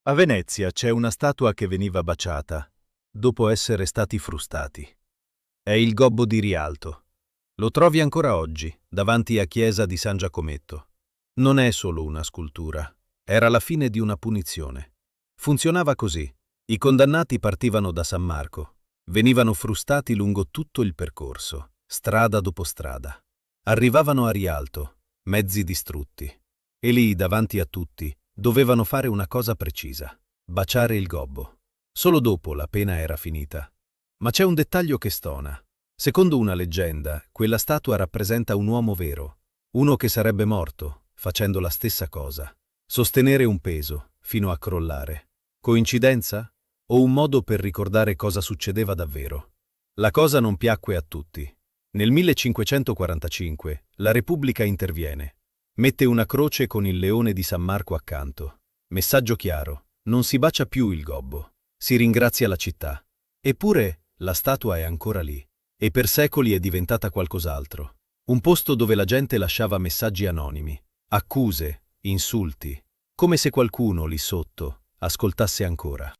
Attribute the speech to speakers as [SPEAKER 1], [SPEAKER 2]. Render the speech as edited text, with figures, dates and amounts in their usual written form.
[SPEAKER 1] A Venezia c'è una statua che veniva baciata dopo essere stati frustati. È il Gobbo di Rialto. Lo trovi ancora oggi, davanti a chiesa di San Giacometto. Non è solo una scultura, era la fine di una punizione. Funzionava così. I condannati partivano da San Marco, venivano frustati lungo tutto il percorso, strada dopo strada. Arrivavano a Rialto, mezzi distrutti. E lì, davanti a tutti, dovevano fare una cosa precisa: baciare il gobbo. Solo dopo la pena era finita. Ma c'è un dettaglio che stona. Secondo una leggenda, quella statua rappresenta un uomo vero, uno che sarebbe morto, facendo la stessa cosa. Sostenere un peso, fino a crollare. Coincidenza? O un modo per ricordare cosa succedeva davvero? La cosa non piacque a tutti. Nel 1545 la Repubblica interviene. Mette una croce con il leone di San Marco accanto. Messaggio chiaro: non si bacia più il gobbo. Si ringrazia la città. Eppure la statua è ancora lì. E per secoli è diventata qualcos'altro. Un posto dove la gente lasciava messaggi anonimi, accuse, insulti, come se qualcuno lì sotto ascoltasse ancora.